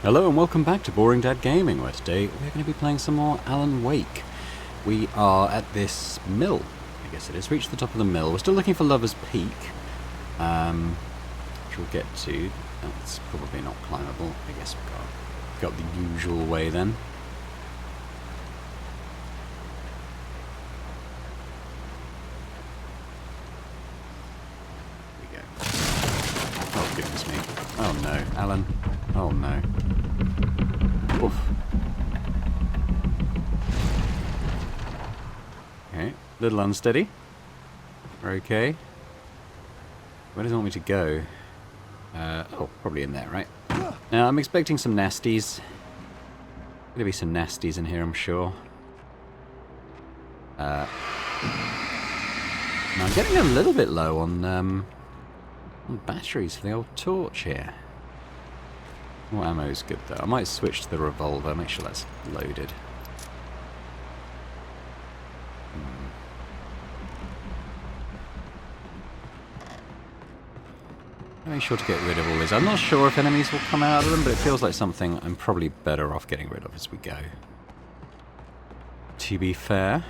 Hello and welcome back to Boring Dad Gaming, where today we're going to be playing some more Alan Wake. We are at this mill, I guess it is. Reached the top of the mill. We're still looking for Lover's Peak, which we'll get to. That's probably not climbable. I guess we've got the usual way then. Here we go. Oh goodness me. Oh no, Alan. Oh no. Oof. Okay, little unsteady. We're okay. Where does it want me to go? Oh, probably in there, right? Now, I'm expecting some nasties. Gonna be some nasties in here, I'm sure. Now, I'm getting a little bit low on batteries for the old torch here. More ammo's good though. I might switch to the revolver, make sure that's loaded. Make sure to get rid of all these. I'm not sure if enemies will come out of them, but it feels like something I'm probably better off getting rid of as we go. To be fair.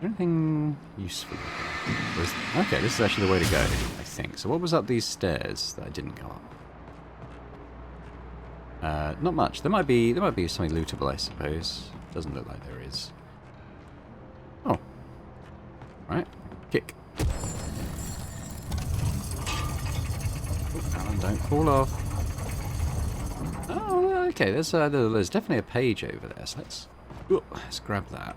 Anything useful? Okay, this is actually the way to go, I think. So what was up these stairs that I didn't go up? Not much. There might be something lootable, I suppose. Doesn't look like there is. Oh. Right. Kick. Oh, Alan, don't fall off. Oh, okay. There's definitely a page over there. So let's grab that.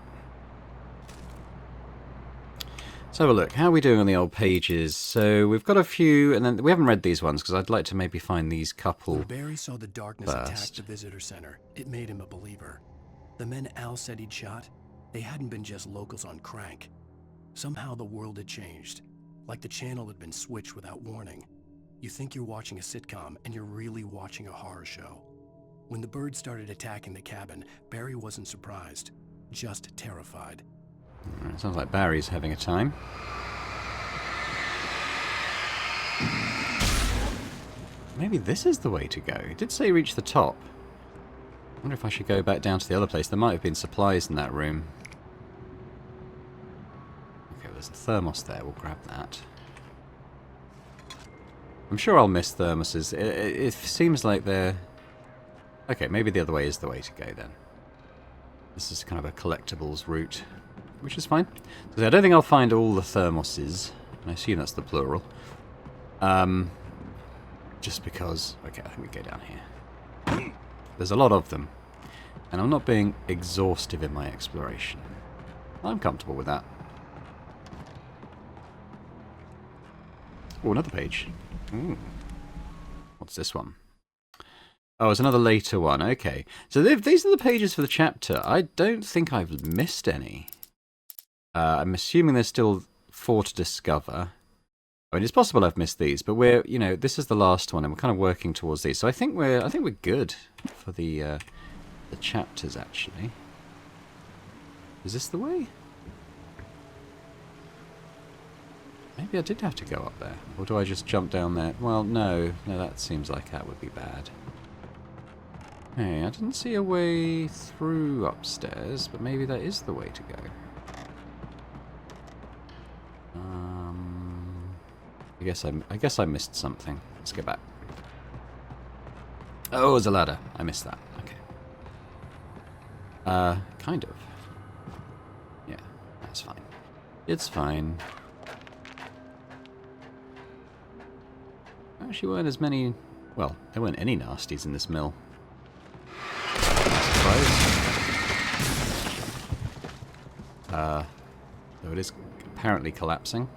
Let's have a look. How are we doing on the old pages? So we've got a few, and then we haven't read these ones because I'd like to maybe find these couple. When Barry saw the darkness first. attack the visitor center, it made him a believer. The men Al said he'd shot, they hadn't been just locals on crank. Somehow the world had changed, like the channel had been switched without warning. You think you're watching a sitcom, and you're really watching a horror show. When the birds started attacking the cabin, Barry wasn't surprised, just terrified. Right, sounds like Barry's having a time. Maybe this is the way to go. It did say reach the top. I wonder if I should go back down to the other place. There might have been supplies in that room. Okay, there's a thermos there. We'll grab that. I'm sure I'll miss thermoses. It seems like they're... Okay, maybe the other way is the way to go then. This is kind of a collectibles route, which is fine. So I don't think I'll find all the thermoses. I assume that's the plural. Just because... Okay, I think we go down here. There's a lot of them. And I'm not being exhaustive in my exploration. I'm comfortable with that. Oh, another page. Ooh. What's this one? Oh, it's another later one. Okay. So these are the pages for the chapter. I don't think I've missed any. I'm assuming there's still 4 to discover. I mean, it's possible I've missed these, but this is the last one, and we're kind of working towards these. So I think we're good for the chapters. Actually, is this the way? Maybe I did have to go up there, or do I just jump down there? Well, no, that seems like that would be bad. Hey, I didn't see a way through upstairs, but maybe that is the way to go. I guess I missed something. Let's go back. Oh, there's a ladder. I missed that. Okay. Kind of. Yeah, that's fine. It's fine. Actually, weren't as many... Well, there weren't any nasties in this mill. Though it is apparently collapsing.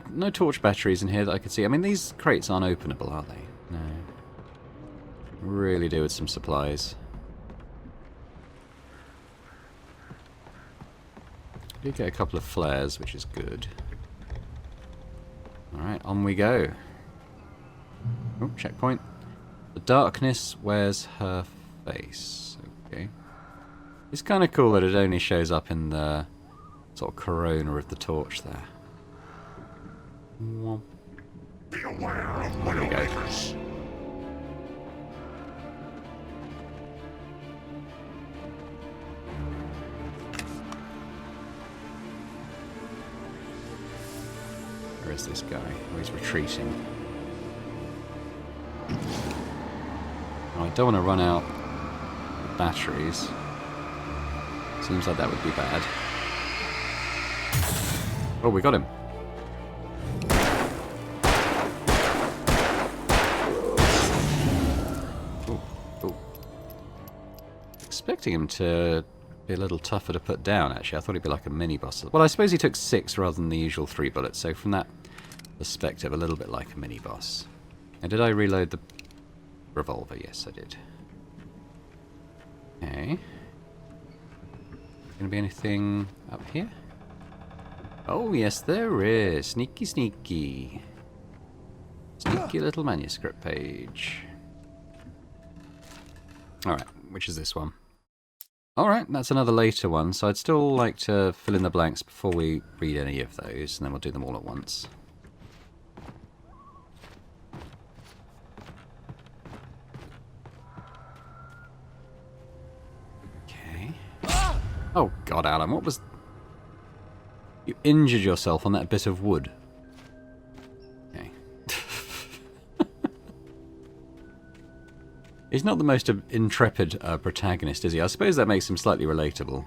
No torch batteries in here that I could see. I mean, these crates aren't openable, are they? No. Really do with some supplies. Did get a couple of flares, which is good. Alright, on we go. Oh, checkpoint. The darkness wears her face. Okay. It's kind of cool that it only shows up in the sort of corona of the torch there. Be aware of There we go. Widowmakers. Where is this guy? Oh, he's retreating. Oh, I don't want to run out of batteries. Seems like that would be bad. Oh, we got him. Oh, oh. Expecting him to be a little tougher to put down, actually. I thought he'd be like a mini-boss. Well, I suppose he took 6 rather than the usual 3 bullets, so from that perspective, a little bit like a mini-boss. And did I reload the revolver? Yes, I did. Okay. Gonna be anything up here? Oh, yes, there is. Sneaky, sneaky. Sneaky little manuscript page. Alright, which is this one? Alright, that's another later one, so I'd still like to fill in the blanks before we read any of those, and then we'll do them all at once. Okay. Oh god, Alan, what was... You injured yourself on that bit of wood. Okay. He's not the most intrepid protagonist, is he? I suppose that makes him slightly relatable.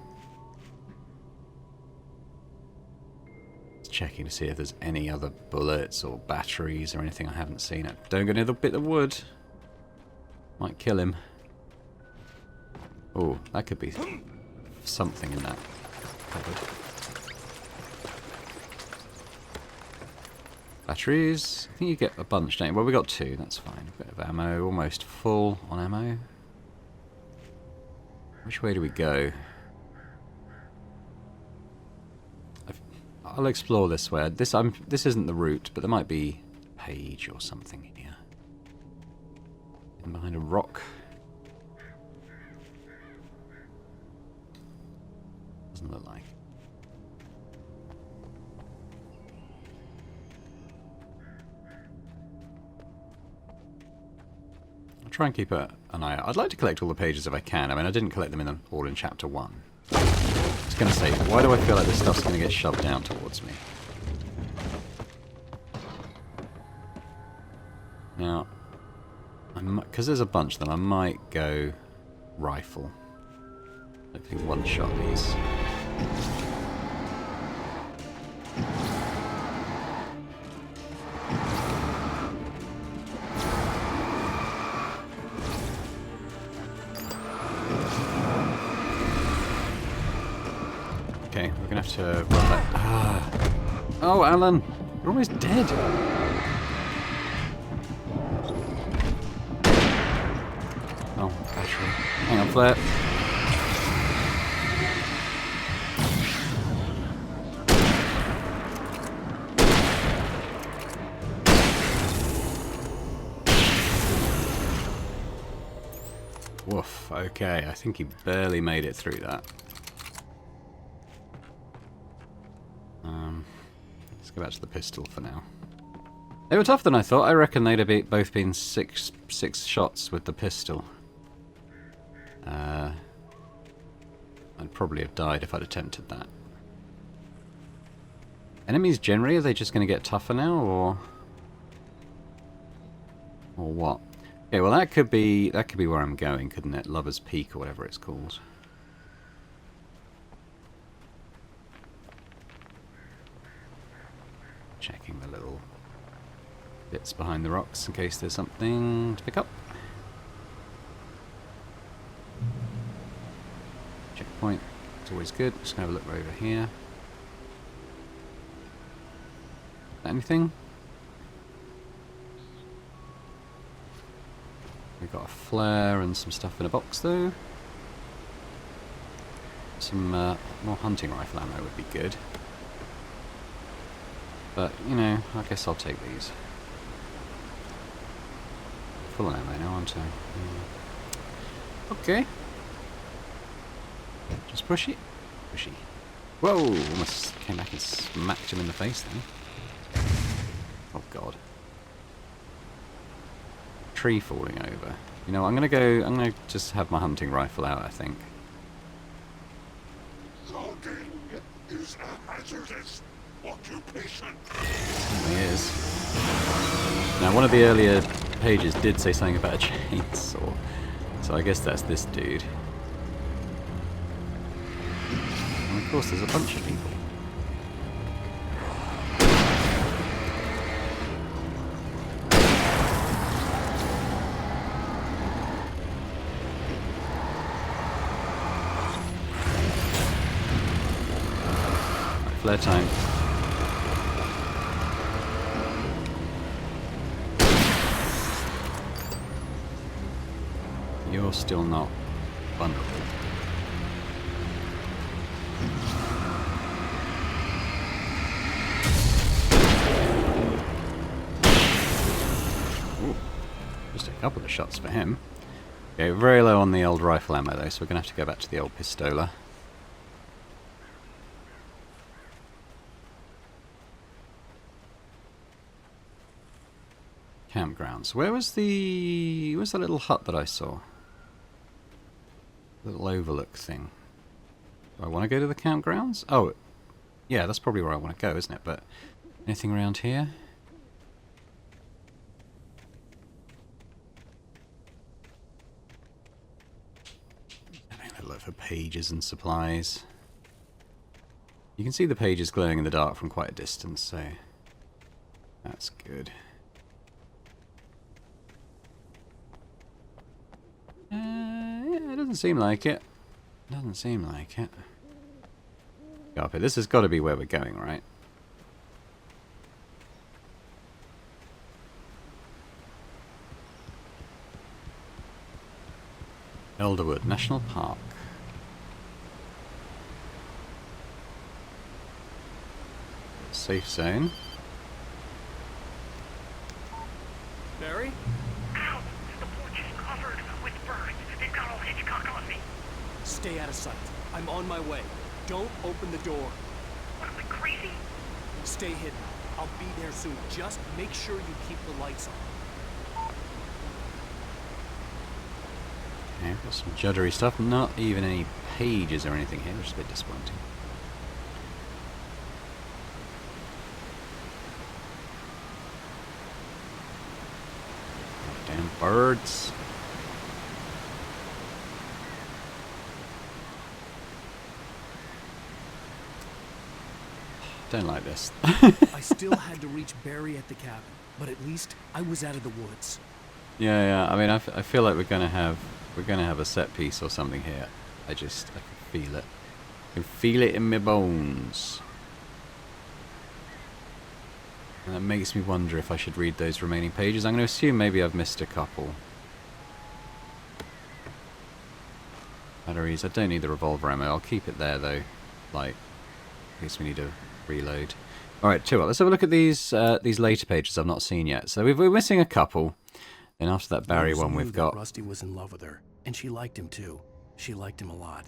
Just checking to see if there's any other bullets or batteries or anything I haven't seen. Don't go near the bit of wood. Might kill him. Oh, that could be something in that cupboard. Batteries. I think you get a bunch, don't you? Well, we got 2. That's fine. A bit of ammo. Almost full on ammo. Which way do we go? I'll explore this way. This isn't the route, but there might be a page or something here. And behind a rock. Doesn't look like. Try and keep an eye out. I'd like to collect all the pages if I can. I mean, I didn't collect them all in chapter 1. I was going to say, why do I feel like this stuff's going to get shoved down towards me? Now, because there's a bunch of them, I might go rifle. Hopefully one-shot these. Okay, we're gonna have to run back. Ah. Oh, Alan! You're almost dead! Oh, battery. Hang on for that. Woof, okay, I think he barely made it through that. Let's go back to the pistol for now. They were tougher than I thought. I reckon they'd have both been six shots with the pistol. I'd probably have died if I'd attempted that. Enemies generally, are they just going to get tougher now, or what? Okay, well that could be where I'm going, couldn't it? Lover's Peak or whatever it's called. Checking the little bits behind the rocks in case there's something to pick up. Checkpoint, it's always good. Just gonna have a look over here. Anything? We've got a flare and some stuff in a box though. Some more hunting rifle ammo would be good. But, you know, I guess I'll take these. full on ammo now, aren't I? Okay. Just push it. Pushy. Whoa! Almost came back and smacked him in the face then. Oh god. Tree falling over. You know, I'm gonna just have my hunting rifle out, I think. Logging is a hazardous occupation. Certainly is. Now, one of the earlier pages did say something about a chainsaw, so I guess that's this dude. And of course, there's a bunch of people. Right, flare time. You're still not vulnerable. Ooh, just a couple of shots for him. Okay, very low on the old rifle ammo though, so we're going to have to go back to the old pistola. Campgrounds. Where's that little hut that I saw? Little overlook thing. Do I want to go to the campgrounds? Oh, yeah, that's probably where I want to go, isn't it? But anything around here? Having a look for pages and supplies. You can see the pages glowing in the dark from quite a distance, so that's good. Yeah, it doesn't seem like it. Doesn't seem like it. Go up here. This has got to be where we're going, right? Elderwood National Park. Safe zone. Barry? Ow! The porch is covered with birds. They've got all Hitchcock on me. Stay out of sight. I'm on my way. Don't open the door. What am I, crazy? Stay hidden. I'll be there soon. Just make sure you keep the lights on. Okay, got some juddery stuff. Not even any pages or anything here, which is a bit disappointing. Damn birds. Don't like this. I still had to reach Barry at the cabin, but at least I was out of the woods. Yeah. I mean, I feel like we're gonna have a set piece or something here. I can feel it. I can feel it in my bones. And that makes me wonder if I should read those remaining pages. I'm going to assume maybe I've missed a couple. Batteries. I don't need the revolver ammo. I'll keep it there though, like in case we need to reload. All right, too well. Let's have a look at these later pages I've not seen yet. So we're missing a couple. Then after that Barry one, we've got Rusty was in love with her, and she liked him too. She liked him a lot.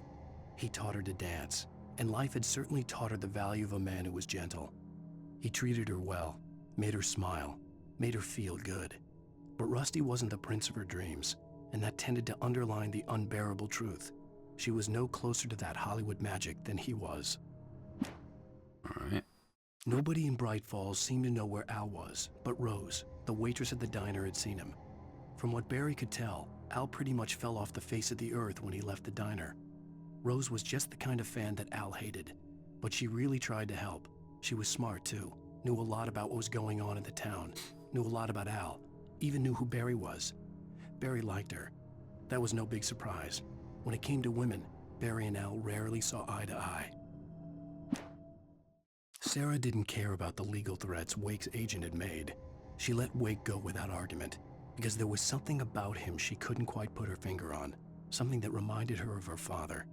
He taught her to dance, and life had certainly taught her the value of a man who was gentle. He treated her well, made her smile, made her feel good. But Rusty wasn't the prince of her dreams, and that tended to underline the unbearable truth. She was no closer to that Hollywood magic than he was. all right. Nobody in Bright Falls seemed to know where Al was, but Rose, the waitress at the diner, had seen him. From what Barry could tell, Al pretty much fell off the face of the earth when he left the diner. Rose was just the kind of fan that Al hated, but she really tried to help. She was smart too, knew a lot about what was going on in the town, knew a lot about Al, even knew who Barry was. Barry liked her. That was no big surprise. When it came to women, Barry and Al rarely saw eye to eye. Sarah didn't care about the legal threats Wake's agent had made. She let Wake go without argument, because there was something about him she couldn't quite put her finger on, something that reminded her of her father.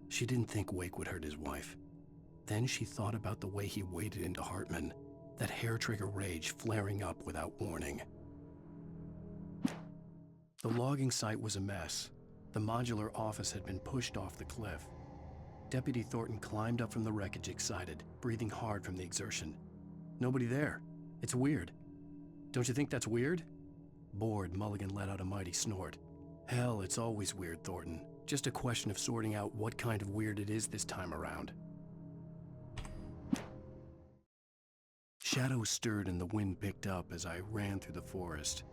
She didn't think Wake would hurt his wife. Then she thought about the way he waded into Hartman, that hair-trigger rage flaring up without warning. The logging site was a mess. The modular office had been pushed off the cliff. Deputy Thornton climbed up from the wreckage excited, breathing hard from the exertion. Nobody there. It's weird. Don't you think that's weird? Bored, Mulligan let out a mighty snort. Hell, it's always weird, Thornton. Just a question of sorting out what kind of weird it is this time around. Shadows stirred and the wind picked up as I ran through the forest.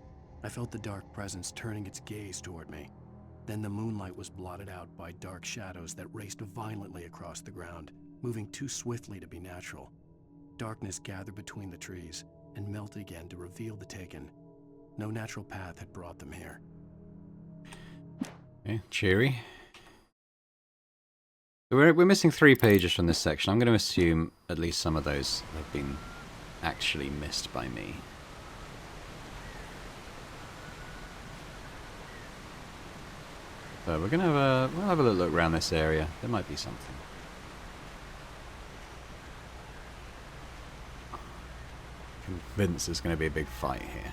I felt the dark presence turning its gaze toward me. Then the moonlight was blotted out by dark shadows that raced violently across the ground, moving too swiftly to be natural. Darkness gathered between the trees and melted again to reveal the taken. No natural path had brought them here. Okay, cheery. We're missing 3 pages from this section. I'm going to assume at least some of those have been actually missed by me. So we're going to we'll have a little look around this area. There might be something. Convinced there's going to be a big fight here.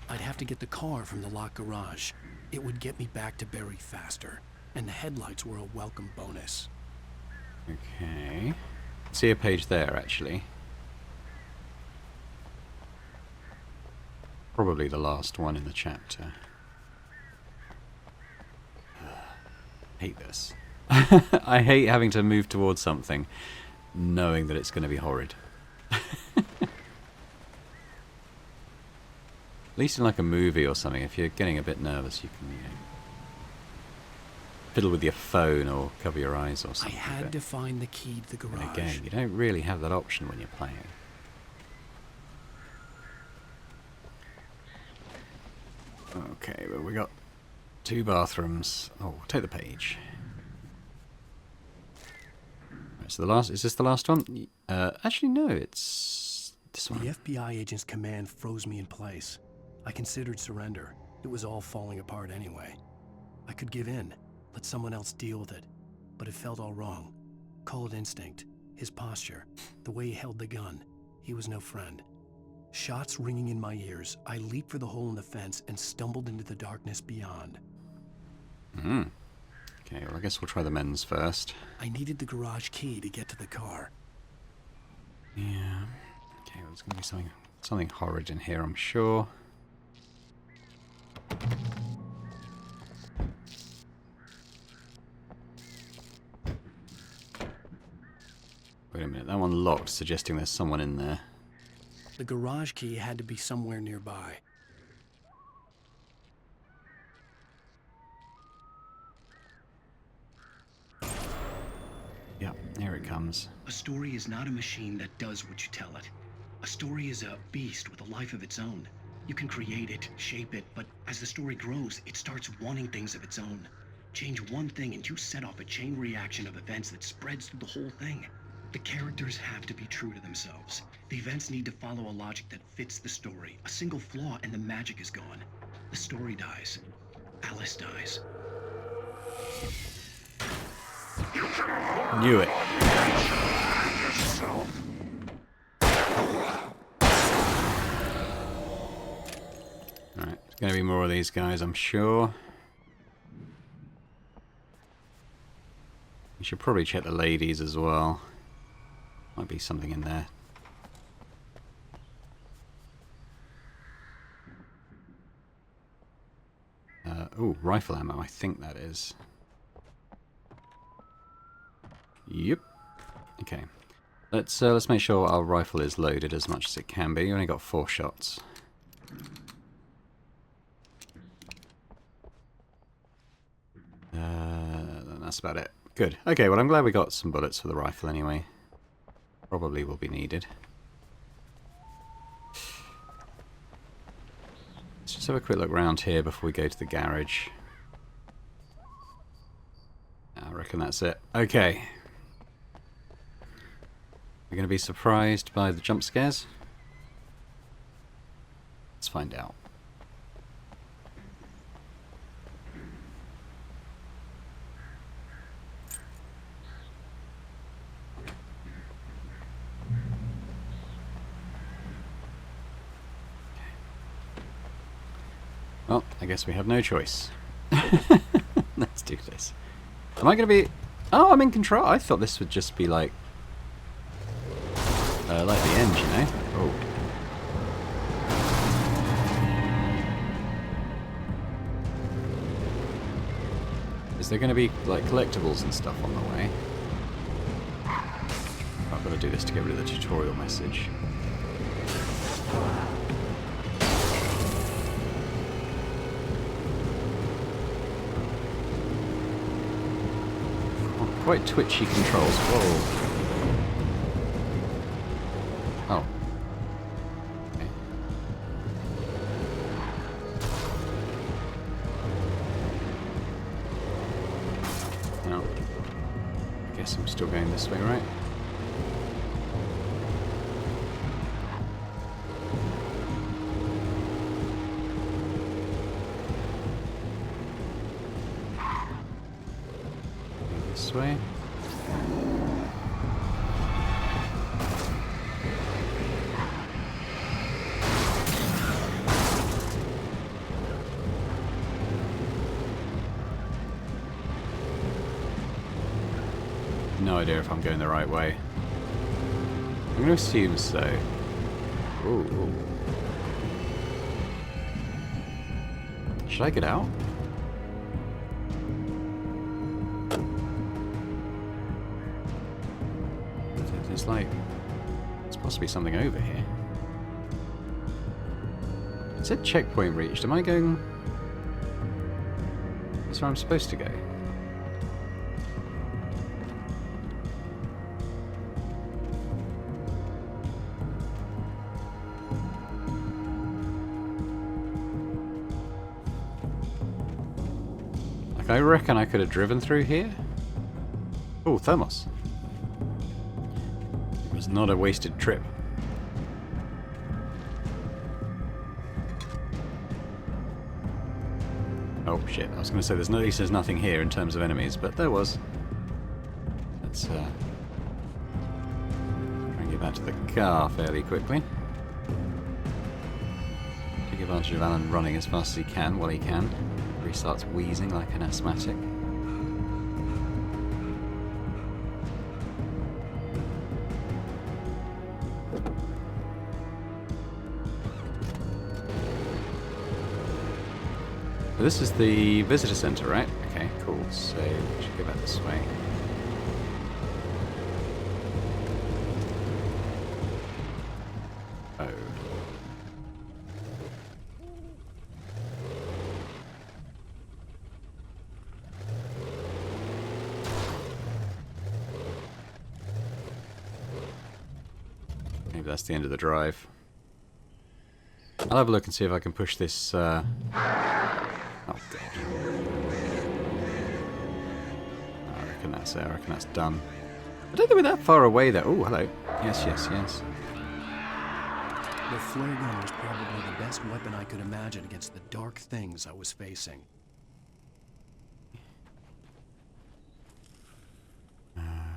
I'd have to get the car from the locked garage. It would get me back to Barry faster, and the headlights were a welcome bonus. Okay. See a page there, actually. Probably the last one in the chapter. Hate this. I hate having to move towards something knowing that it's going to be horrid. At least in like a movie or something, if you're getting a bit nervous, you can, fiddle with your phone or cover your eyes or I something. had to find the key to the garage. And again, you don't really have that option when you're playing. Okay, well we got 2 bathrooms. Oh, take the page. Right, so is this the last one? Actually no, it's this one. The FBI agent's command froze me in place. I considered surrender. It was all falling apart anyway. I could give in, let someone else deal with it. But it felt all wrong. Call it instinct, his posture, the way he held the gun. He was no friend. Shots ringing in my ears, I leaped for the hole in the fence and stumbled into the darkness beyond. Okay, well I guess we'll try the men's first. I needed the garage key to get to the car. Yeah. Okay, well, there's going to be something horrid in here, I'm sure. Wait a minute, that one locked, suggesting there's someone in there. The garage key had to be somewhere nearby. Yep, here it comes. A story is not a machine that does what you tell it. A story is a beast with a life of its own. You can create it, shape it, but as the story grows, it starts wanting things of its own. Change one thing and you set off a chain reaction of events that spreads through the whole thing. The characters have to be true to themselves. The events need to follow a logic that fits the story. A single flaw and the magic is gone. The story dies. Alice dies. Knew it. Alright, there's going to be more of these guys, I'm sure. You should probably check the ladies as well. Might be something in there. Oh, rifle ammo, I think that is. Yep. Okay. Let's make sure our rifle is loaded as much as it can be. We only got 4 shots. That's about it. Good. Okay, well I'm glad we got some bullets for the rifle anyway. Probably will be needed. Let's just have a quick look around here before we go to the garage. I reckon that's it. Okay. We're going to be surprised by the jump scares? Let's find out. Well, I guess we have no choice. Let's do this. Am I going to be... Oh, I'm in control. I thought this would just be like the end, you know? Oh. Is there going to be like collectibles and stuff on the way? I've got to do this to get rid of the tutorial message. Oh, quite twitchy controls. Whoa. Oh. Okay. Well, I guess I'm still going this way, right? This way. No idea if I'm going the right way. I'm going to assume so. Ooh. Should I get out? There's like... There's possibly something over here. It said checkpoint reached. Am I going... That's where I'm supposed to go. Like, I reckon I could have driven through here. Oh, thermos. It was not a wasted trip. Oh shit, I was going to say at least there's nothing here in terms of enemies, but there was. Let's try and get back to the car fairly quickly. Take advantage of Alan running as fast as he can while he can. Before he starts wheezing like an asthmatic. This is the visitor center, right? Okay, cool. So we should go back this way. Oh. Maybe that's the end of the drive. I'll have a look and see if I can push this. Oh god. I reckon that's it. I reckon that's done. I don't think we're that far away though. Oh, hello. Yes, yes, yes. The flare gun was probably the best weapon I could imagine against the dark things I was facing.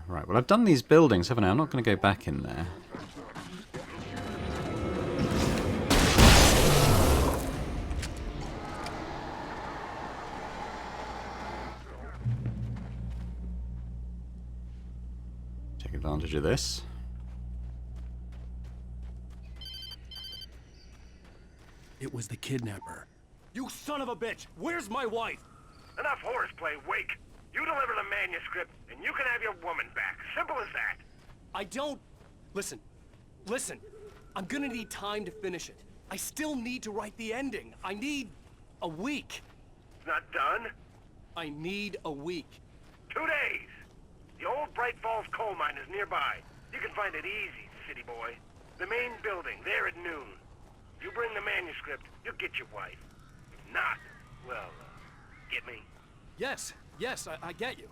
Right, well I've done these buildings, haven't I? I'm not going to go back in there. Take advantage of this. It was the kidnapper. You son of a bitch! Where's my wife? Enough horseplay, Wake. You deliver the manuscript, and you can have your woman back. Simple as that. I don't... Listen. I'm gonna need time to finish it. I still need to write the ending. I need a week. It's not done. I need a week. 2 days. The old Bright Falls coal mine is nearby. You can find it easy, city boy. The main building, there at noon. You bring the manuscript, you'll get your wife. If not, well, get me? Yes, I get you.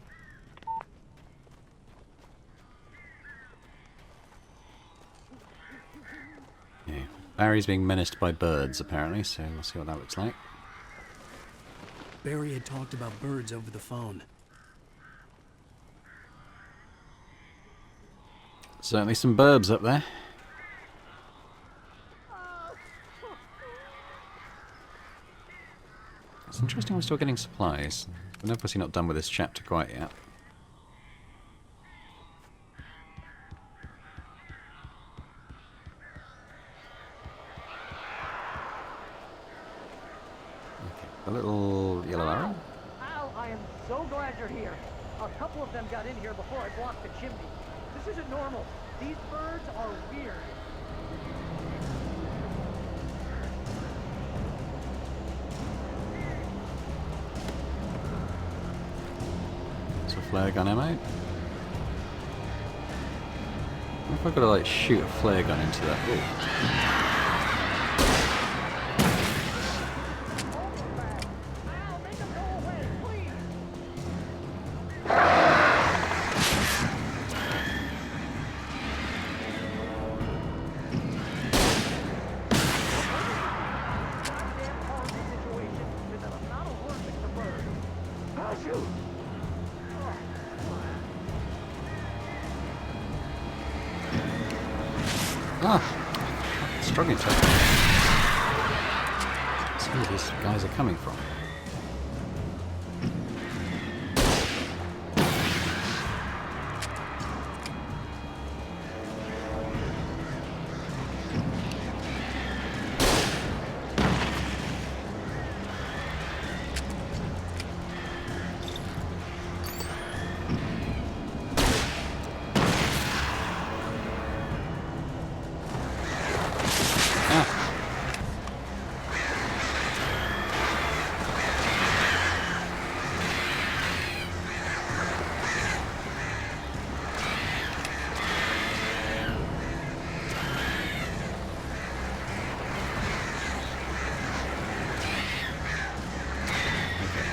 Yeah. Barry's being menaced by birds, apparently, so we'll see what that looks like. Barry had talked about birds over the phone. Certainly some burbs up there. It's interesting we're still getting supplies. We're obviously not done with this chapter quite yet. Okay, a little yellow arrow. Al, I am so glad you're here. A couple of them got in here before I blocked the chimney. This isn't normal. These birds are weird. It's a flare gun ammo. I wonder if I've got to like shoot a flare gun into that. Ooh. Al, make them go away, please. Goddamn horrible situation is that I'm not allergic to birds. I'll shoot. Ah! Struggling to see where these guys are coming from.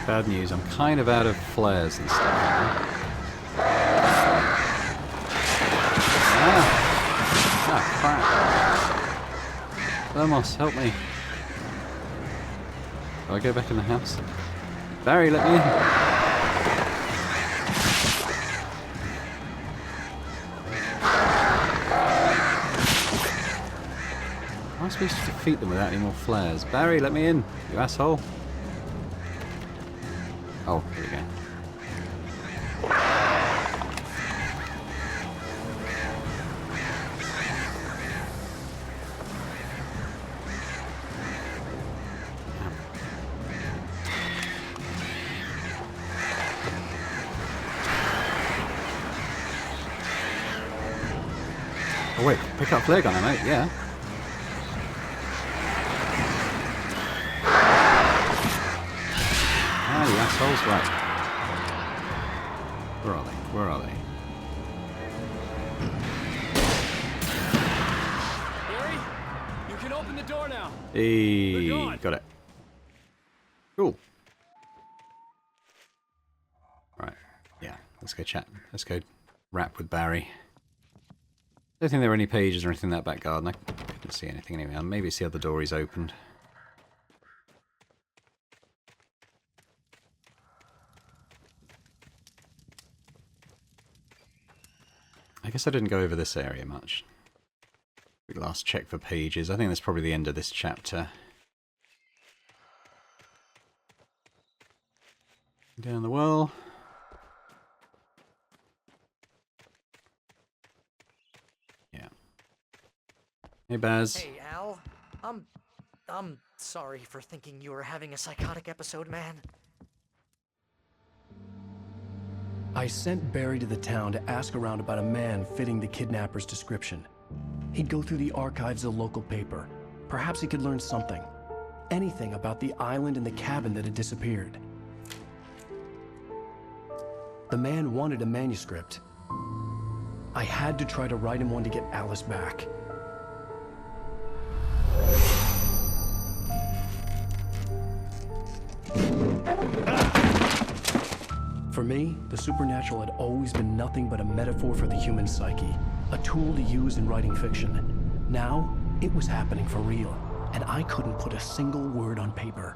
Bad news, I'm kind of out of flares and stuff. Crap. Thermos, help me. Do I go back in the house? Barry, let me in. How am I supposed to defeat them without any more flares? Barry, let me in, you asshole. Oh, here we go. Oh wait, pick up flare gun ammo, yeah. Ah, you assholes, right. Where are they? Where are they? Barry, you can open the door now. Hey, They're gone. got it. Cool. Right, yeah, let's go chat. Let's go rap with Barry. Don't think there were any pages or anything in that back garden. I couldn't see anything anyway. Maybe it's the other door he's opened. I guess I didn't go over this area much. We last checked for pages. I think that's probably the end of this chapter. Down the well. Yeah. Hey, Baz. Hey, Al. I'm sorry for thinking you were having a psychotic episode, man. I sent Barry to the town to ask around about a man fitting the kidnapper's description. He'd go through the archives of the local paper. Perhaps he could learn something. Anything about the island and the cabin that had disappeared. The man wanted a manuscript. I had to try to write him one to get Alice back. For me, the supernatural had always been nothing but a metaphor for the human psyche, a tool to use in writing fiction. Now, it was happening for real, and I couldn't put a single word on paper.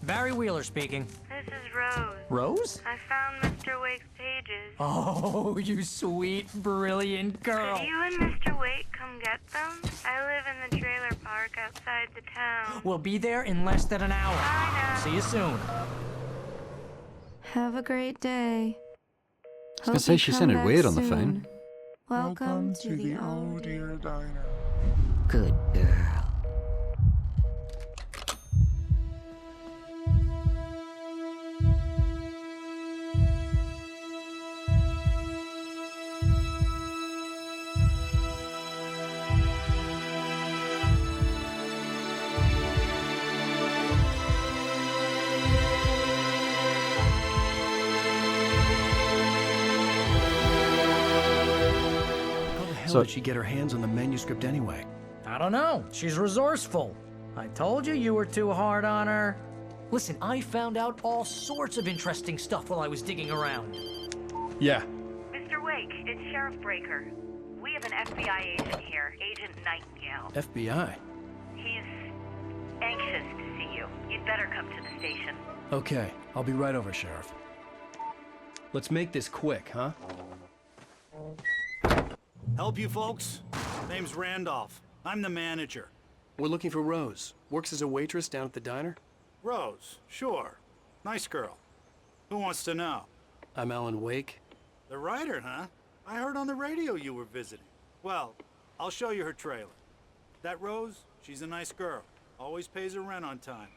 Barry Wheeler speaking. This is Rose. Rose? I found Mr. Wake's pages. Oh, you sweet, brilliant girl. Could you and Mr. Wake come get them? I live in the trailer park outside the town. We'll be there in less than an hour. Bye now. See you soon. Have a great day. I was gonna say she sounded weird on the phone. Welcome to the Oh Dear Diner. Good girl. How did she get her hands on the manuscript anyway? I don't know. She's resourceful. I told you you were too hard on her. Listen, I found out all sorts of interesting stuff while I was digging around. Yeah. Mr. Wake, it's Sheriff Breaker. We have an FBI agent here, Agent Nightingale. FBI? He's anxious to see you. You'd better come to the station. Okay, I'll be right over, Sheriff. Let's make this quick, huh? Help you folks? Name's Randolph. I'm the manager. We're looking for Rose. Works as a waitress down at the diner. Rose, sure. Nice girl. Who wants to know? I'm Alan Wake. The writer, huh? I heard on the radio you were visiting. Well, I'll show you her trailer. That Rose, she's a nice girl. Always pays her rent on time.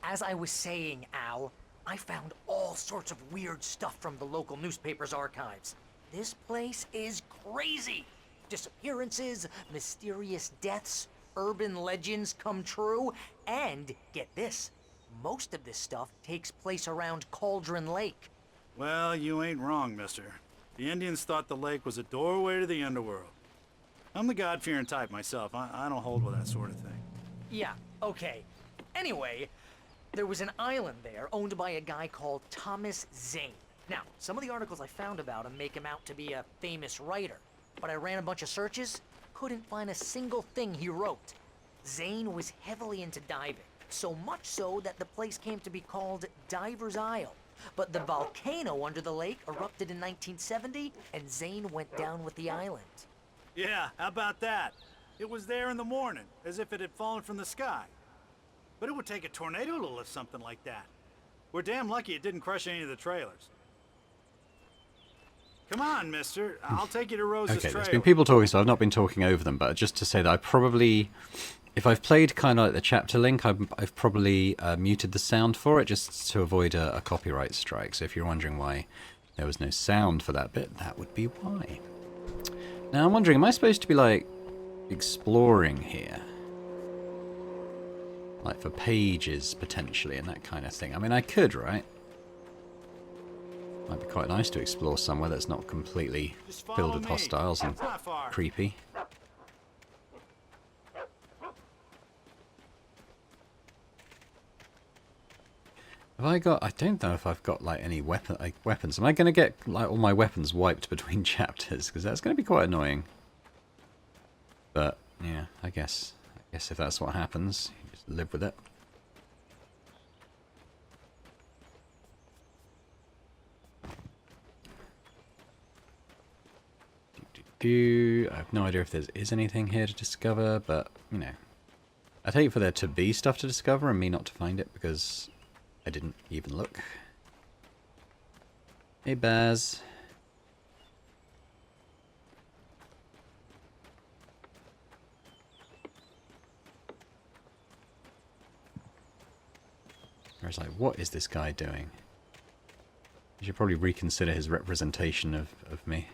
As I was saying, Al, I found all sorts of weird stuff from the local newspaper's archives. This place is crazy. Disappearances, mysterious deaths, urban legends come true, and get this, most of this stuff takes place around Cauldron Lake. Well, you ain't wrong, mister. The Indians thought the lake was a doorway to the underworld. I'm the God-fearing type myself. I don't hold with that sort of thing. Yeah, okay. Anyway, there was an island there owned by a guy called Thomas Zane. Now, some of the articles I found about him make him out to be a famous writer, but I ran a bunch of searches, couldn't find a single thing he wrote. Zane was heavily into diving, so much so that the place came to be called Diver's Isle. But the volcano under the lake erupted in 1970, and Zane went down with the island. Yeah, how about that? It was there in the morning, as if it had fallen from the sky. But it would take a tornado to lift something like that. We're damn lucky it didn't crush any of the trailers. Come on, mister. I'll take you to Rose's Okay, trailer. there's been people talking, so I've not been talking over them, but just to say that I probably, if I've played kind of like the chapter link, I've probably muted the sound for it just to avoid a copyright strike. So if you're wondering why there was no sound for that bit, that would be why. Now I'm wondering, am I supposed to be like exploring here? Like for pages potentially and that kind of thing. I mean, I could, right? Might be quite nice to explore somewhere that's not completely filled with hostiles and creepy. Have I got... I don't know if I've got like any weapons. Am I going to get like all my weapons wiped between chapters? Because that's going to be quite annoying. But yeah, I guess if that's what happens, you just live with it. I have no idea if there is anything here to discover, but, you know. I'd hate for there to be stuff to discover and me not to find it because I didn't even look. Hey, Baz. I was like, what is this guy doing? He should probably reconsider his representation of me.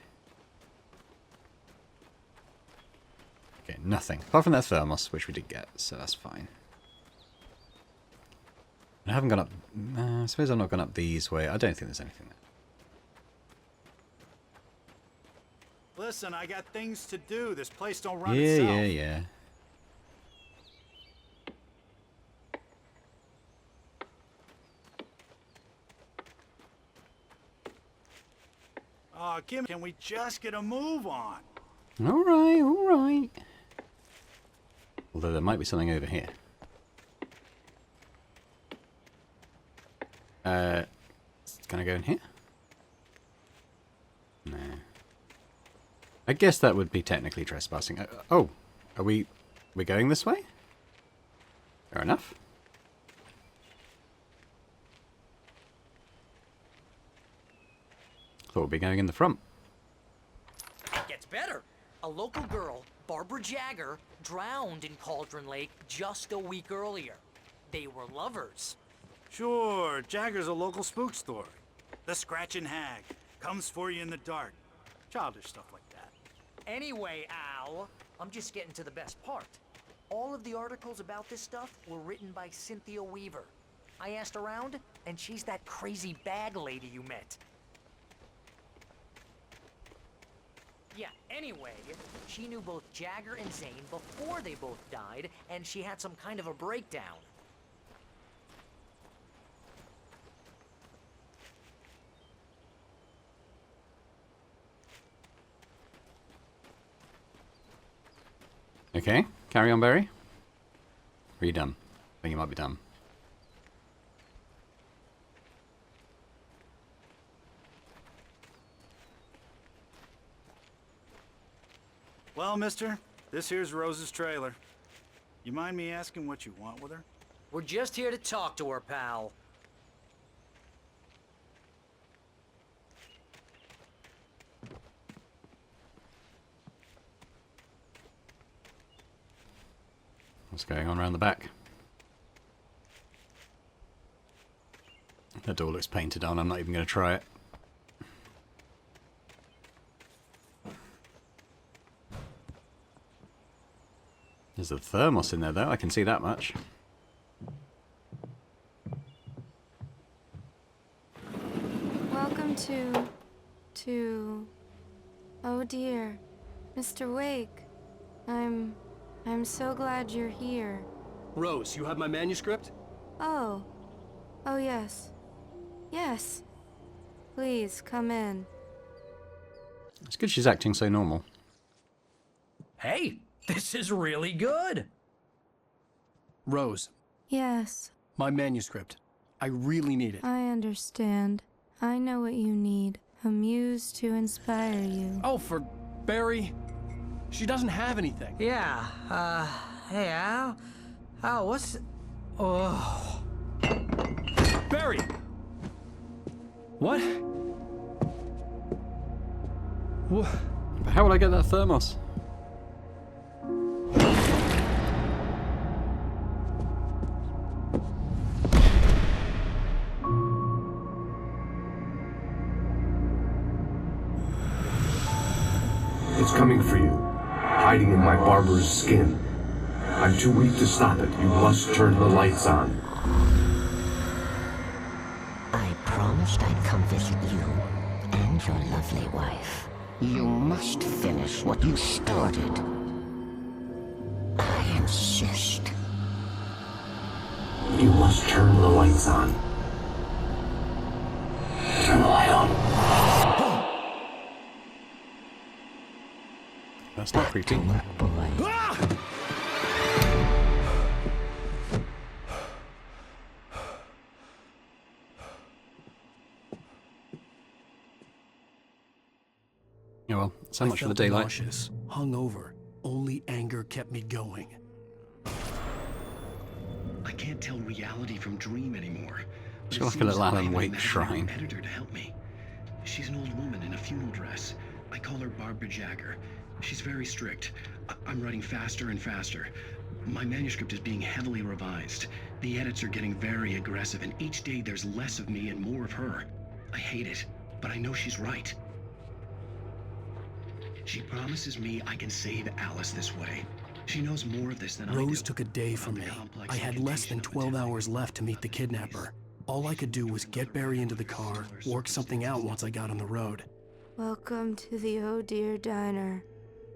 Okay, nothing. Apart from that thermos, which we did get, so that's fine. I haven't gone up... I suppose I've not gone up these way. I don't think there's anything there. Listen, I got things to do. This place don't run itself. Yeah. Oh, can we just get a move on? Alright. Although there might be something over here. Can I go in here? I guess that would be technically trespassing. Oh, are we going this way? Fair enough. Thought we'd be going in the front. It gets better. A local girl, Barbara Jagger, drowned in Cauldron Lake just a week earlier. They were lovers. Sure, Jagger's a local spook story. The Scratching Hag comes for you in the dark. Childish stuff like that. Anyway, Al, I'm just getting to the best part. All of the articles about this stuff were written by Cynthia Weaver. I asked around, and she's that crazy bag lady you met. Yeah, anyway, she knew both Jagger and Zane before they both died, and she had some kind of a breakdown. Okay, carry on, Barry. Are you done? I think you might be done. Well, mister, this here's Rose's trailer. You mind me asking what you want with her? We're just here to talk to her, pal. What's going on around the back? The door looks painted on. I'm not even going to try it. There's a thermos in there, though. I can see that much. Welcome to... Oh dear, Mr. Wake. I'm so glad you're here. Rose, you have my manuscript? Oh. Oh yes. Yes. Please, come in. It's good she's acting so normal. Hey, this is really good. Rose, Yes, my manuscript. I really need it. I understand. I know what you need. A muse to inspire you. Oh, for Barry. She doesn't have anything. Yeah, hey, Al? Al, what's... Oh... Barry! What? But how will I get that thermos? It's coming for you, hiding in my barber's skin. I'm too weak to stop it. You must turn the lights on. I promised I'd come visit you and your lovely wife. You must finish what you started. I insist. You must turn the lights on. Turn the light on. That's not creepy. Yeah, well, so much for the daylight. Nauseous, hungover. Only anger kept me going. I can't tell reality from dream anymore. It's But it like a seems little I have Alan an Wake imaginary shrine. editor to help me. She's an old woman in a funeral dress. I call her Barbara Jagger. She's very strict. I'm writing faster and faster. My manuscript is being heavily revised. The edits are getting very aggressive, and each day there's less of me and more of her. I hate it, but I know she's right. She promises me I can save Alice this way. She knows more of this than I do. Rose took a day from me. I had less than 12 hours left to meet the kidnapper. All I could do was get Barry into the car, work something out once I got on the road. Welcome to the Oh Dear Diner.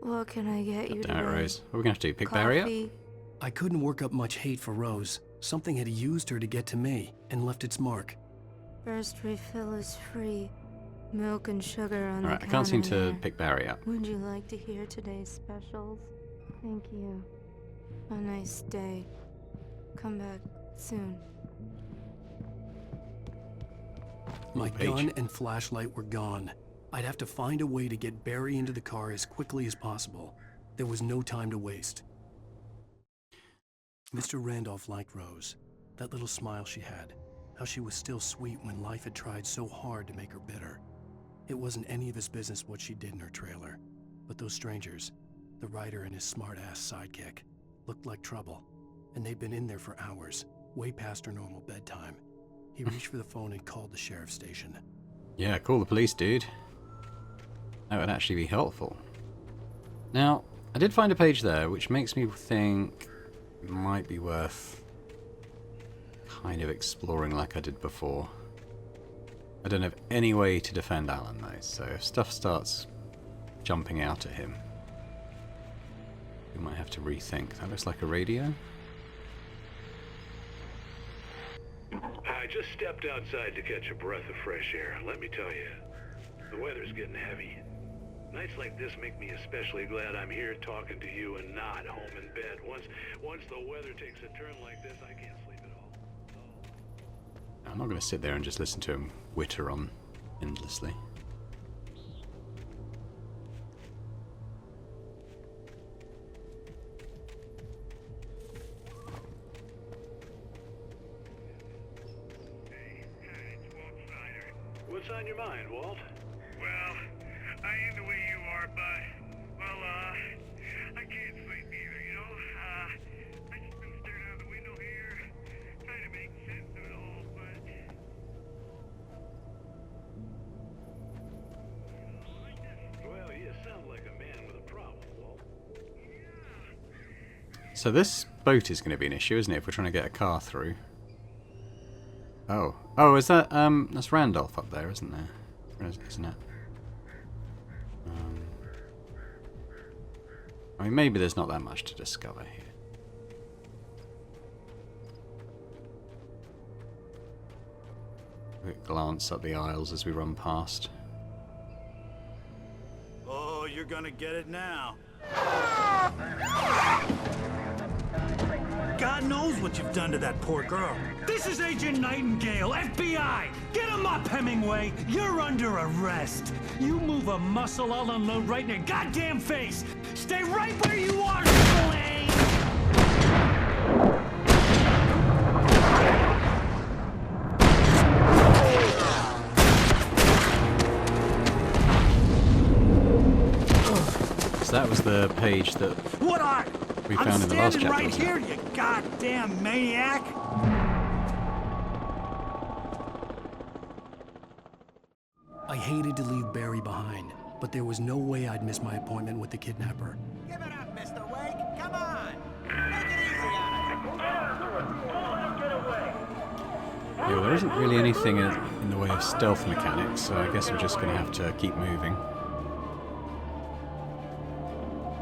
What can I get you Damn it, today? Rose. What are we going to have to do? Pick Barry up? Coffee? I couldn't work up much hate for Rose. Something had used her to get to me and left its mark. First refill is free. Milk and sugar on Alright, the I can't seem counter to there. pick Barry up. Would you like to hear today's specials? Thank you. A nice day. Come back soon. My Page. gun and flashlight were gone. I'd have to find a way to get Barry into the car as quickly as possible. There was no time to waste. Mr. Randolph liked Rose. That little smile she had. How she was still sweet when life had tried so hard to make her bitter. It wasn't any of his business what she did in her trailer. But those strangers, the writer and his smart-ass sidekick, looked like trouble. And they'd been in there for hours, way past her normal bedtime. He reached for the phone and called the sheriff's station. Yeah, call the police, dude. That would actually be helpful. Now, I did find a page there which makes me think it might be worth kind of exploring like I did before. I don't have any way to defend Alan though, so if stuff starts jumping out at him, we might have to rethink. That looks like a radio. I just stepped outside to catch a breath of fresh air. Let me tell you, the weather's getting heavy. Nights like this make me especially glad I'm here talking to you and not home in bed. Once the weather takes a turn like this, I can't sleep at all. I'm not going to sit there and just listen to him witter on endlessly. What's on your mind, Walt? Well, I am the way you are, but, well, I can't sleep either, you know? I just been staring out the window here, trying to make sense of it all, but... Well, you sound like a man with a problem, Walt. So this boat is going to be an issue, isn't it, if we're trying to get a car through? Oh. Oh, is that, that's Randolph up there, isn't there? Isn't it? I mean, maybe there's not that much to discover here. Quick glance up the aisles as we run past. Oh, you're gonna get it now. God knows what you've done to that poor girl. This is Agent Nightingale, FBI! Get him up, Hemingway! You're under arrest! You move a muscle, I'll unload right in your goddamn face! Stay right where you are, Slane! So that was the page that we found in the last chapter. I'm standing right here, you goddamn maniac! I hated to leave Barry behind, but there was no way I'd miss my appointment with the kidnapper. Give it up, Mr. Wake! Come on! Make it easy on us! Get away! Yeah, well, there isn't really anything in the way of stealth mechanics, so I guess we're just going to have to keep moving.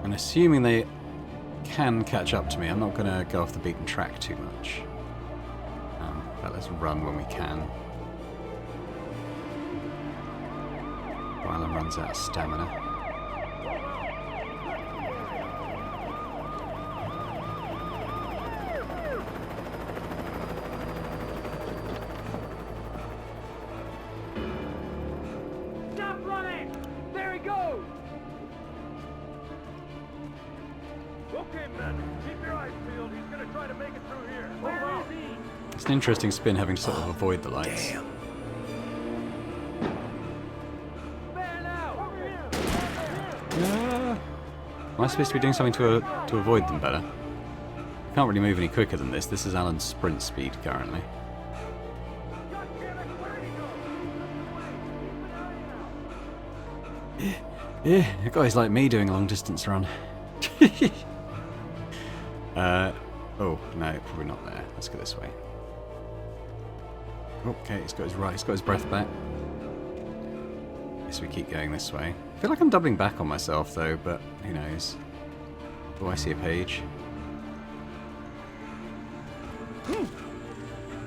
And assuming they can catch up to me, I'm not going to go off the beaten track too much. But let's run when we can. While Alan runs out of stamina. Stop running! There he goes! Okay, men, keep your eyes peeled. He's gonna try to make it through here. Where is he? It's an interesting spin having to sort of avoid the lights. Damn. Man out! Over here! Am I supposed to be doing something to avoid them better? I can't really move any quicker than this. This is Alan's sprint speed currently. Yeah, guys like me doing a long distance run. Oh no, probably not there. Let's go this way. Okay, he's got his breath back. Guess we keep going this way. I feel like I'm doubling back on myself though, but who knows? Oh, I see a page.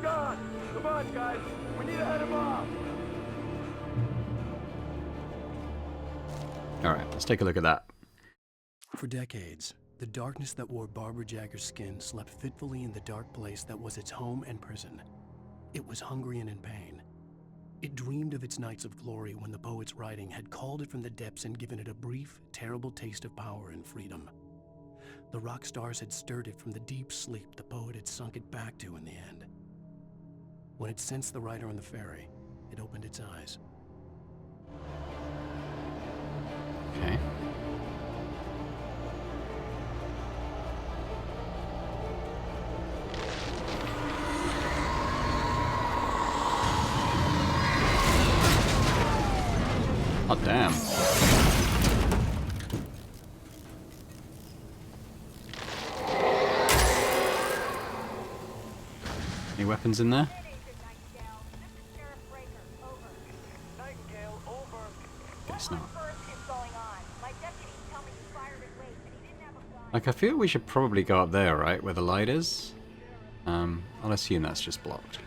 God! Come on, guys! We need to head him off! Alright, let's take a look at that. For decades, the darkness that wore Barbara Jagger's skin slept fitfully in the dark place that was its home and prison. It was hungry and in pain. It dreamed of its nights of glory when the poet's writing had called it from the depths and given it a brief, terrible taste of power and freedom. The rock stars had stirred it from the deep sleep the poet had sunk it back to in the end. When it sensed the writer on the ferry, it opened its eyes. Okay. Oh, damn. Any weapons in there? Guess not. Like, I feel we should probably go up there, right? Where the light is. I'll assume that's just blocked.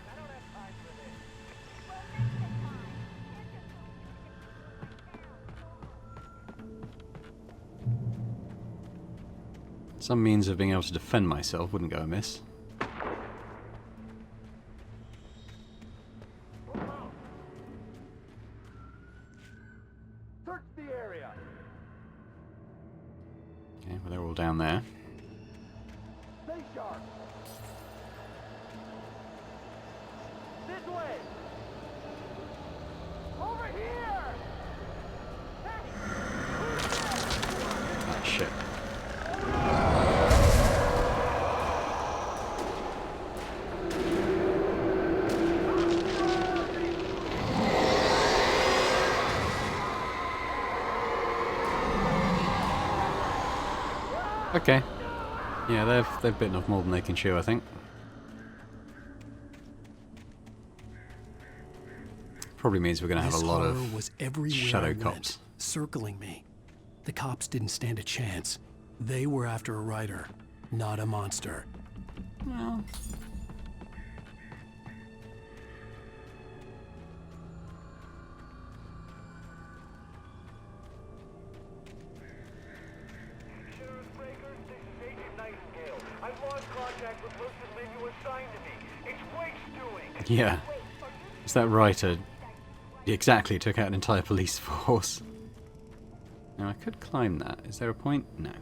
Some means of being able to defend myself wouldn't go amiss. Search the area. Okay, well they're all down there. Stay sharp. This way. Over here. Ah, shit. Okay. Yeah, they've bitten off more than they can chew, I think. Probably means we're going to have a lot of was everywhere shadow I went, cops. circling me. The cops didn't stand a chance. They were after a writer, not a monster. Well, I've lost contact with Lucius men you assigned to me. It's Wake's doing. yeah. Is that writer exactly took out an entire police force? Now I could climb that. Is there a point? No.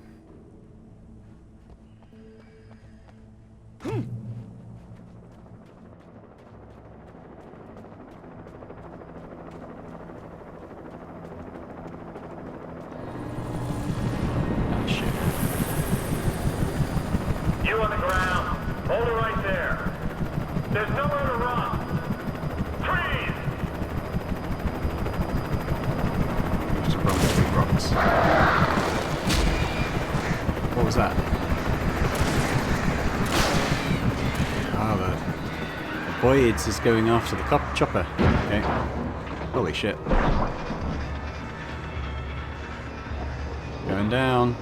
Ah, shit. You on the ground. Hold it right there. There's nowhere to run. Freeze! Just run through rocks. What was that? Ah, the Voyage is going after the chopper. Okay. Holy shit. Going down.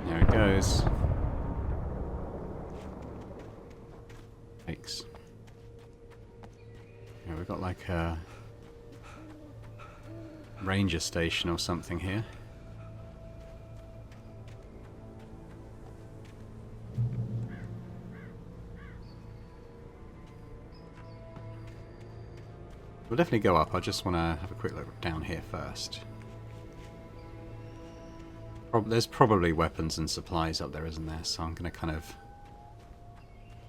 There it goes. Thanks. Yeah, we've got like a ranger station or something here. We'll definitely go up. I just want to have a quick look down here first. There's probably weapons and supplies up there, isn't there? So I'm going to kind of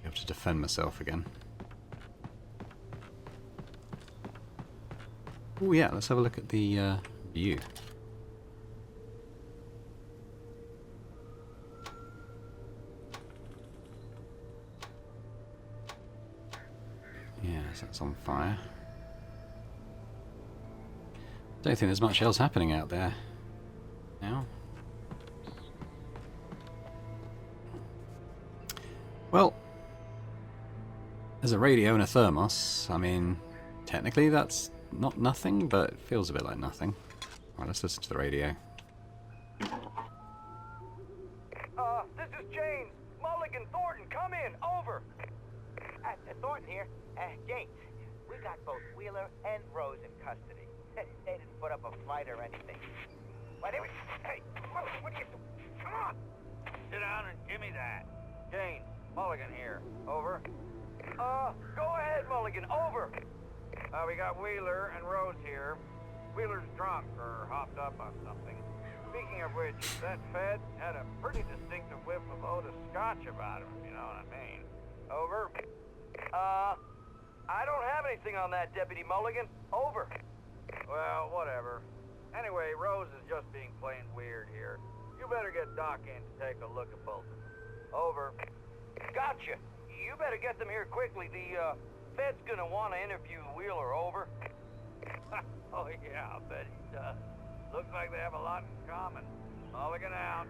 be able to defend myself again. Oh yeah, let's have a look at the view. Yes, that's on fire. Don't think there's much else happening out there now. Well, there's a radio and a thermos. I mean, technically that's not nothing, but it feels a bit like nothing. Alright, let's listen to the radio. This is James. Mulligan, Thornton, come in. Over. Thornton here. James, we got both Wheeler and Rose in custody. They didn't put up a fight or anything. But anyway, hey, what are you doing? Come on! sit down and give me that. Jane, Mulligan here. Over. Go ahead, Mulligan. Over. We got Wheeler and Rose here. Wheeler's drunk or hopped up on something. Speaking of which, that Fed had a pretty distinctive whiff of Otis Scotch about him, if you know what I mean. Over. I don't have anything on that, Deputy Mulligan. Over. Well, whatever. Anyway, Rose is just being plain weird here. You better get Doc in to take a look at both of them. Over. Gotcha. You better get them here quickly. The, Fed's gonna want to interview Wheeler. Over. Oh, yeah, I'll bet he does. Looks like they have a lot in common. Mulligan out.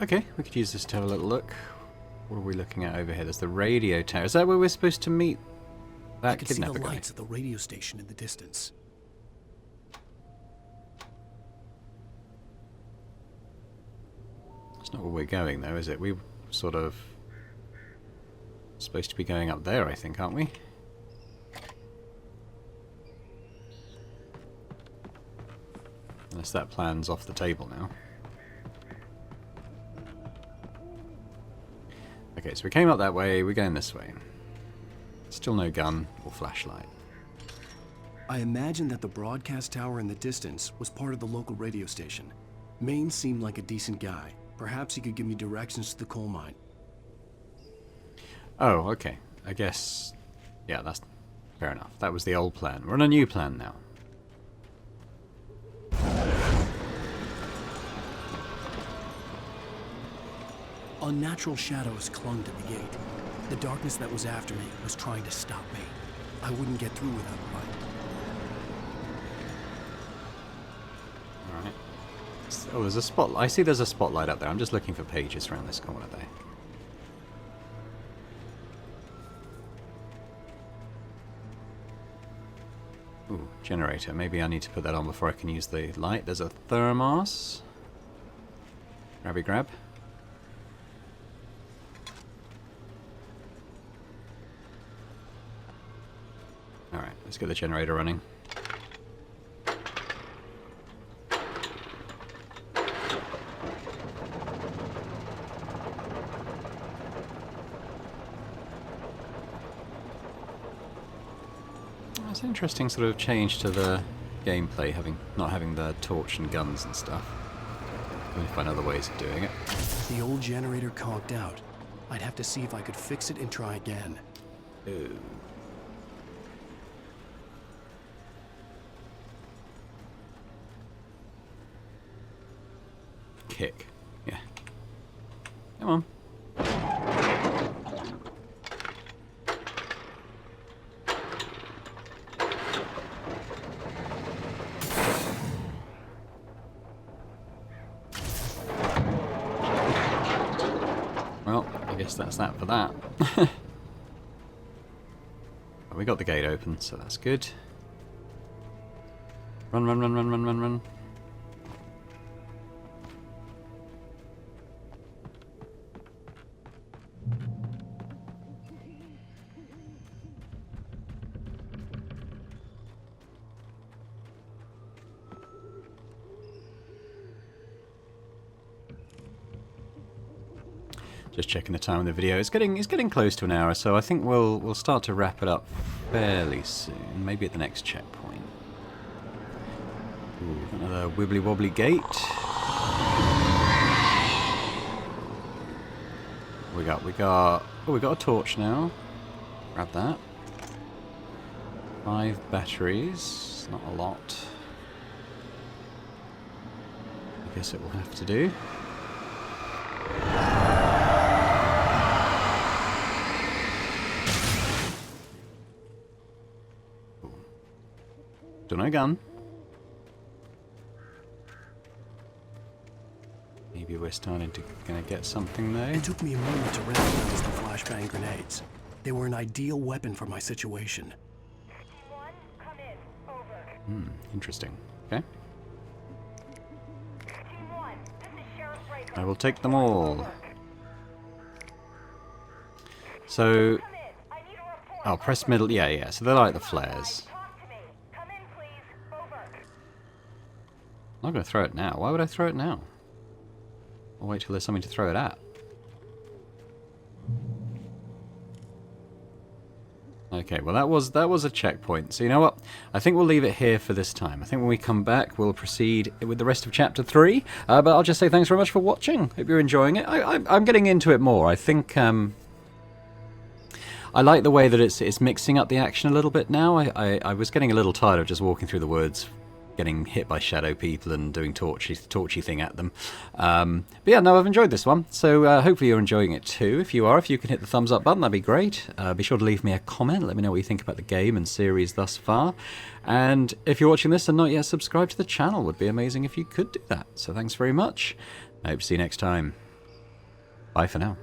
Okay, we could use this to have a little look. What are we looking at over here? There's the radio tower. Is that where we're supposed to meet that I could see the kidnapper guy? lights at the radio station in the distance. That's not where we're going, though, is it? We're sort of supposed to be going up there, I think, aren't we? Unless that plan's off the table now. Okay, so we came up that way, we're going this way. Still no gun or flashlight. I imagine that the broadcast tower in the distance was part of the local radio station. Maine seemed like a decent guy. Perhaps he could give me directions to the coal mine. Oh, okay. I guess... yeah, that's fair enough. That was the old plan. We're on a new plan now. Unnatural shadows clung to the gate. The darkness that was after me was trying to stop me. I wouldn't get through without a light. Alright. Oh, there's a spotlight. I see there's a spotlight up there. I'm just looking for pages around this corner there. Ooh, generator. Maybe I need to put that on before I can use the light. There's a thermos. Grabby grab. Alright, let's get the generator running. It's an interesting sort of change to the gameplay, not having the torch and guns and stuff. I'm gonna find other ways of doing it. The old generator conked out. I'd have to see if I could fix it and try again. Ooh. Kick. Yeah. Come on. Well, I guess that's that for that. Well, we got the gate open, so that's good. Run, run, run, run, run, run, run. Just checking the time of the video. It's getting close to an hour, so I think we'll start to wrap it up fairly soon. Maybe at the next checkpoint. Ooh, another wibbly wobbly gate. We got oh, we got a torch now. Grab that. 5 batteries. Not a lot. I guess it will have to do. Don't know gun. Maybe we're starting to gonna get something there. It took me a moment to recognize the flashbang grenades. They were an ideal weapon for my situation. Interesting. Okay. I will take them all. So, oh, press middle. Yeah, yeah. So they're like the flares. I'm not going to throw it now. Why would I throw it now? I'll wait till there's something to throw it at. Okay, well that was a checkpoint. So you know what? I think we'll leave it here for this time. I think when we come back, we'll proceed with the rest of Chapter 3. But I'll just say thanks very much for watching. Hope you're enjoying it. I'm getting into it more. I think I like the way that it's mixing up the action a little bit now. I was getting a little tired of just walking through the woods, getting hit by shadow people and doing torchy thing at them. But yeah, no, I've enjoyed this one, so hopefully you're enjoying it too. If you are, if you can hit the thumbs up button, that'd be great. Be sure to leave me a comment, let me know what you think about the game and series thus far. And if you're watching this and not yet subscribed to the channel, would be amazing if you could do that. So thanks very much. I hope to see you next time. Bye for now.